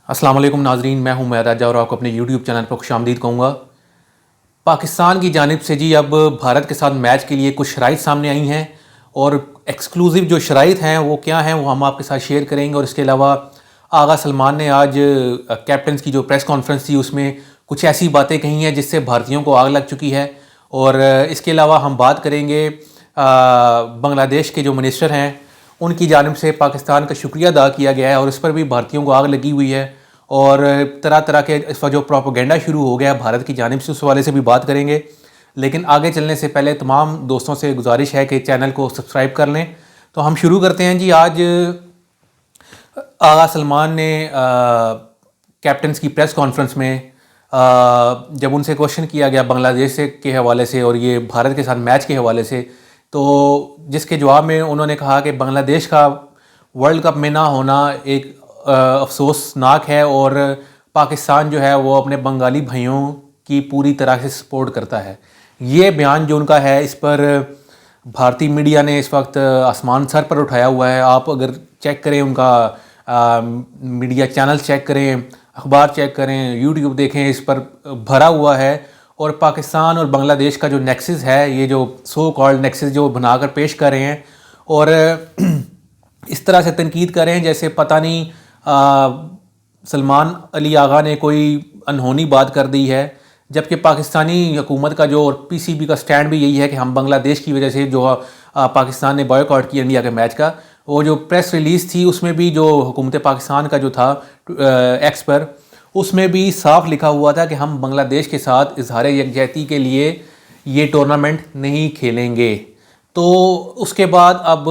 अस्सलाम वालेकुम नाजरीन, मैं हूं उमैर राजा और आपको अपने यूट्यूब चैनल पर खुशामदीद कहूँगा। पाकिस्तान की जानिब से जी अब भारत के साथ मैच के लिए कुछ शराइत सामने आई हैं और एक्सक्लूसिव जो शराइत हैं वो क्या हैं वो हम आपके साथ शेयर करेंगे। और इसके अलावा आगा सलमान ने आज कैप्टन की जो प्रेस कॉन्फ्रेंस थी उसमें कुछ ऐसी बातें कही हैं जिससे भारतीयों को आग लग चुकी है। और इसके अलावा हम बात करेंगे बांग्लादेश के जो मिनिस्टर हैं उनकी जानिब से पाकिस्तान का शुक्रिया अदा किया गया है और इस पर भी भारतीयों को आग लगी हुई है। और तरह तरह के इस पर जो प्रोपेगेंडा शुरू हो गया है भारत की जानिब से उस वाले से भी बात करेंगे। लेकिन आगे चलने से पहले तमाम दोस्तों से गुजारिश है कि चैनल को सब्सक्राइब कर लें। तो हम शुरू करते हैं जी। आज आगा सलमान ने कैप्टन की प्रेस कॉन्फ्रेंस में जब उनसे क्वेश्चन किया गया बांग्लादेश से के हवाले से और ये भारत के साथ मैच के हवाले से, तो जिसके जवाब में उन्होंने कहा कि बांग्लादेश का वर्ल्ड कप में ना होना एक अफसोसनाक है और पाकिस्तान जो है वो अपने बंगाली भाइयों की पूरी तरह से सपोर्ट करता है। ये बयान जो उनका है इस पर भारतीय मीडिया ने इस वक्त आसमान सर पर उठाया हुआ है। आप अगर चेक करें उनका मीडिया चैनल चेक करें, अखबार चेक करें, यूट्यूब देखें, इस पर भरा हुआ है। और पाकिस्तान और बांग्लादेश का जो नेक्सस है, ये जो सो कॉल्ड नेक्सस जो बनाकर पेश कर रहे हैं और इस तरह से तनकीद कर रहे हैं जैसे पता नहीं सलमान अली आगा ने कोई अनहोनी बात कर दी है। जबकि पाकिस्तानी हुकूमत का जो और पीसीबी का स्टैंड भी यही है कि हम बांग्लादेश की वजह से जो पाकिस्तान ने बॉयकॉट किया इंडिया के मैच का, वो जो प्रेस रिलीज़ थी उसमें भी जो हुकूमत पाकिस्तान का जो था एक्स पर, उसमें भी साफ लिखा हुआ था कि हम बांग्लादेश के साथ इजहार यकजहती के लिए ये टूर्नामेंट नहीं खेलेंगे। तो उसके बाद अब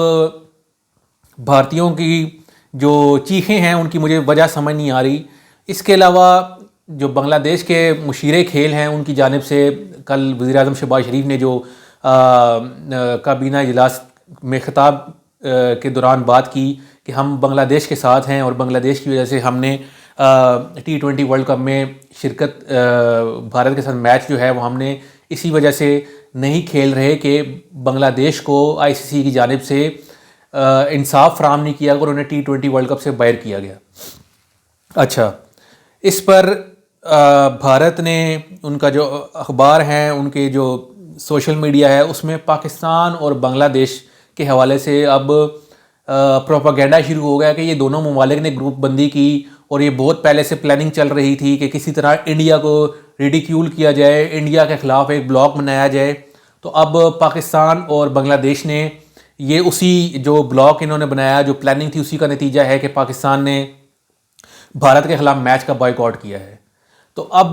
भारतीयों की जो चीखें हैं उनकी मुझे वजह समझ नहीं आ रही। इसके अलावा जो बांग्लादेश के मुशीरे खेल हैं उनकी जानिब से कल वज़ीर आज़म शहबाज शरीफ ने जो काबीना इजलास में खिताब के दौरान बात की कि हम बांग्लादेश के साथ हैं और बांग्लादेश की वजह से हमने T20 वर्ल्ड कप में शिरकत भारत के साथ मैच जो है वो हमने इसी वजह से नहीं खेल रहे कि बांग्लादेश को ICC की जानिब से इंसाफ फराहम नहीं किया और उन्हें T20 वर्ल्ड कप से बाहर किया गया। अच्छा, इस पर भारत ने उनका जो अखबार हैं उनके जो सोशल मीडिया है उसमें पाकिस्तान और बांग्लादेश के हवाले से अब प्रोपेगेंडा शुरू हो गया कि ये दोनों ममालिक ने ग्रुप बंदी की और ये बहुत पहले से प्लानिंग चल रही थी कि किसी तरह इंडिया को रिडिक्यूल किया जाए, इंडिया के ख़िलाफ़ एक ब्लॉक बनाया जाए। तो अब पाकिस्तान और बांग्लादेश ने ये उसी जो ब्लॉक इन्होंने बनाया, जो प्लानिंग थी, उसी का नतीजा है कि पाकिस्तान ने भारत के ख़िलाफ़ मैच का बॉयकॉट किया है। तो अब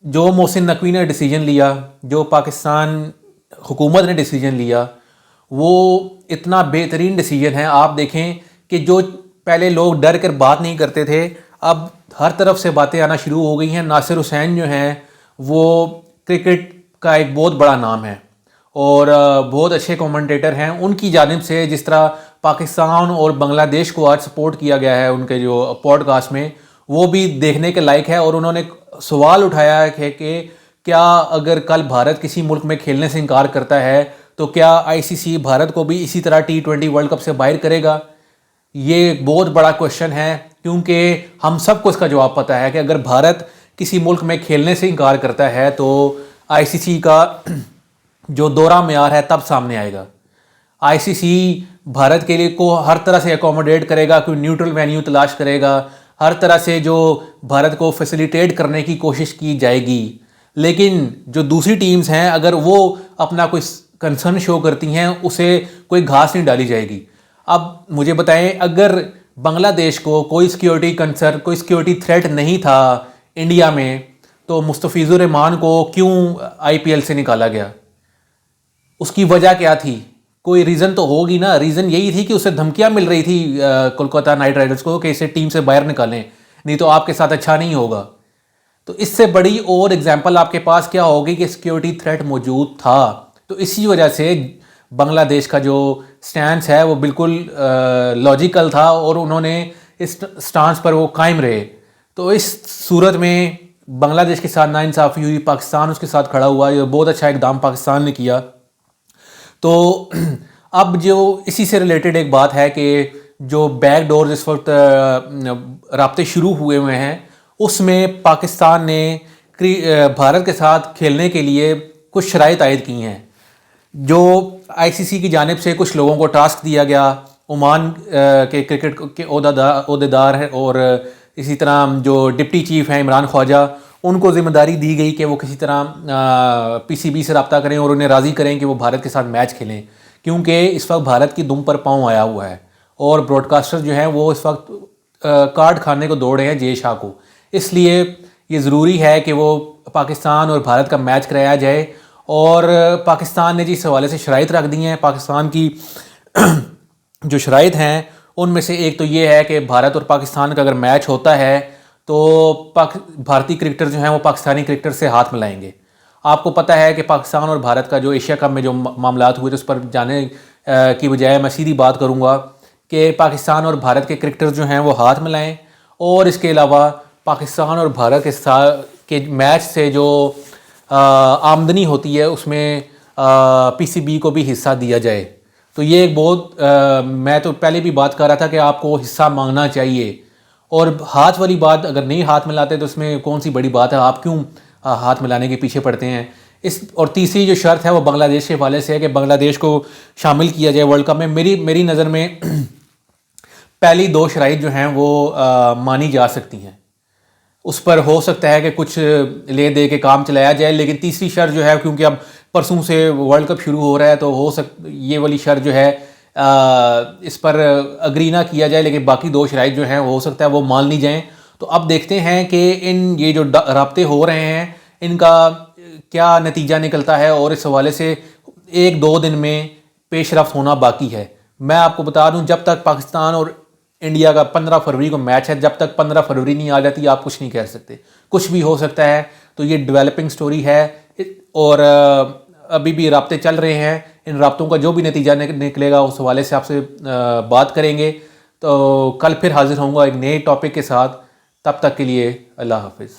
जो मोहसिन नकवी ने डिसीजन लिया, जो पाकिस्तान हुकूमत ने डिसीजन लिया, वो इतना बेहतरीन डिसीजन है। आप देखें कि जो पहले लोग डर कर बात नहीं करते थे, अब हर तरफ से बातें आना शुरू हो गई हैं। नासिर हुसैन जो हैं वो क्रिकेट का एक बहुत बड़ा नाम है और बहुत अच्छे कमेंटेटर हैं। उनकी जानिब से जिस तरह पाकिस्तान और बांग्लादेश को आज सपोर्ट किया गया है उनके जो पॉडकास्ट में, वो भी देखने के लायक है। और उन्होंने सवाल उठाया है कि क्या अगर कल भारत किसी मुल्क में खेलने से इनकार करता है तो क्या ICC भारत को भी इसी तरह T20 वर्ल्ड कप से बाहर करेगा? ये एक बहुत बड़ा क्वेश्चन है क्योंकि हम सबको इसका जवाब पता है कि अगर भारत किसी मुल्क में खेलने से इनकार करता है तो ICC का जो दोहरा मेयार है तब सामने आएगा। ICC भारत के लिए को हर तरह से अकोमोडेट करेगा, कोई न्यूट्रल वेन्यू तलाश करेगा, हर तरह से जो भारत को फैसिलिटेट करने की कोशिश की जाएगी। लेकिन जो दूसरी टीम्स हैं अगर वो अपना कोई कंसर्न शो करती हैं उसे कोई घास नहीं डाली जाएगी। अब मुझे बताएं, अगर बांग्लादेश को कोई सिक्योरिटी कंसर्न, कोई सिक्योरिटी थ्रेट नहीं था इंडिया में, तो मुस्तफिजुर रहमान को क्यों IPL से निकाला गया? उसकी वजह क्या थी? कोई रीज़न तो होगी ना। रीज़न यही थी कि उसे धमकियां मिल रही थी कोलकाता नाइट राइडर्स को कि इसे टीम से बाहर निकालें, नहीं तो आपके साथ अच्छा नहीं होगा। तो इससे बड़ी और एग्जाम्पल आपके पास क्या होगी कि सिक्योरिटी थ्रेट मौजूद था। तो इसी वजह से बांग्लादेश का जो स्टैंस है वो बिल्कुल लॉजिकल था और उन्होंने इस स्टांस पर वो कायम रहे। तो इस सूरत में बांग्लादेश के साथ नाइंसाफ़ी हुई, पाकिस्तान उसके साथ खड़ा हुआ। ये बहुत अच्छा इक़दाम पाकिस्तान ने किया। तो अब जो इसी से रिलेटेड एक बात है कि جو بیک ڈورز اس وقت رابطے شروع ہوئے ہیں اس میں پاکستان نے بھارت کے ساتھ کھیلنے کے لیے کچھ شرائط عائد کی ہیں. جو آئی سی سی کی جانب سے کچھ لوگوں کو ٹاسک دیا گیا، عمان کے کرکٹ کے عہدیدار ہیں اور اسی طرح جو ڈپٹی چیف ہیں عمران خواجہ، ان کو ذمہ داری دی گئی کہ وہ کسی طرح پی سی بی سے رابطہ کریں اور انہیں راضی کریں کہ وہ بھارت کے ساتھ میچ کھیلیں، کیونکہ اس وقت بھارت کی دم پر پاؤں آیا ہوا ہے اور براڈ کاسٹر جو ہیں وہ اس وقت کارڈ کھانے کو دوڑ رہے ہیں جے شاہ کو. اس لیے یہ ضروری ہے کہ وہ پاکستان اور بھارت کا میچ کرایا جائے، اور پاکستان نے جس حوالے سے شرائط رکھ دی ہیں، پاکستان کی جو شرائط ہیں ان میں سے ایک تو یہ ہے کہ بھارت اور پاکستان کا اگر میچ ہوتا ہے تو بھارتی کرکٹر جو ہیں وہ پاکستانی کرکٹر سے ہاتھ ملائیں گے. آپ کو پتہ ہے کہ پاکستان اور بھارت کا جو ایشیا کپ میں جو معاملات ہوئے تھے اس پر جانے کی بجائے میں سیدھی بات کروں گا کہ پاکستان اور بھارت کے کرکٹر جو ہیں وہ ہاتھ ملائیں، اور اس کے علاوہ پاکستان اور بھارت کے میچ سے جو آمدنی ہوتی ہے اس میں پی سی بی کو بھی حصہ دیا جائے. تو یہ ایک بہت میں تو پہلے بھی بات کر رہا تھا کہ آپ کو حصہ مانگنا چاہیے، اور ہاتھ والی بات اگر نہیں ہاتھ ملاتے تو اس میں کون سی بڑی بات ہے، آپ کیوں ہاتھ ملانے کے پیچھے پڑتے ہیں. اور تیسری جو شرط ہے وہ بنگلہ دیش کے حوالے سے ہے کہ بنگلہ دیش کو شامل کیا جائے ورلڈ کپ میں. میری نظر میں پہلی دو شرائط جو ہیں وہ مانی جا سکتی ہیں، اس پر ہو سکتا ہے کہ کچھ لے دے کے کام چلایا جائے، لیکن تیسری شرط جو ہے کیونکہ اب پرسوں سے ورلڈ کپ شروع ہو رہا ہے تو یہ والی شرط جو ہے اس پر اگری نہ کیا جائے، لیکن باقی دو شرائط جو ہیں وہ ہو سکتا ہے وہ مان لی جائیں. تو اب دیکھتے ہیں کہ یہ جو رابطے ہو رہے ہیں ان کا کیا نتیجہ نکلتا ہے، اور اس حوالے سے ایک دو دن میں پیش رفت ہونا باقی ہے. میں آپ کو بتا دوں جب تک پاکستان اور انڈیا کا 15 فروری کو میچ ہے، جب تک 15 فروری نہیں آ جاتی آپ کچھ نہیں کہہ سکتے، کچھ بھی ہو سکتا ہے. تو یہ ڈیولپنگ سٹوری ہے، اور ابھی بھی رابطے چل رہے ہیں. ان رابطوں کا جو بھی نتیجہ نکلے گا اس حوالے سے آپ سے بات کریں گے. تو کل پھر حاضر ہوں گا ایک نئے ٹاپک کے ساتھ. تب تک کے لیے اللہ حافظ.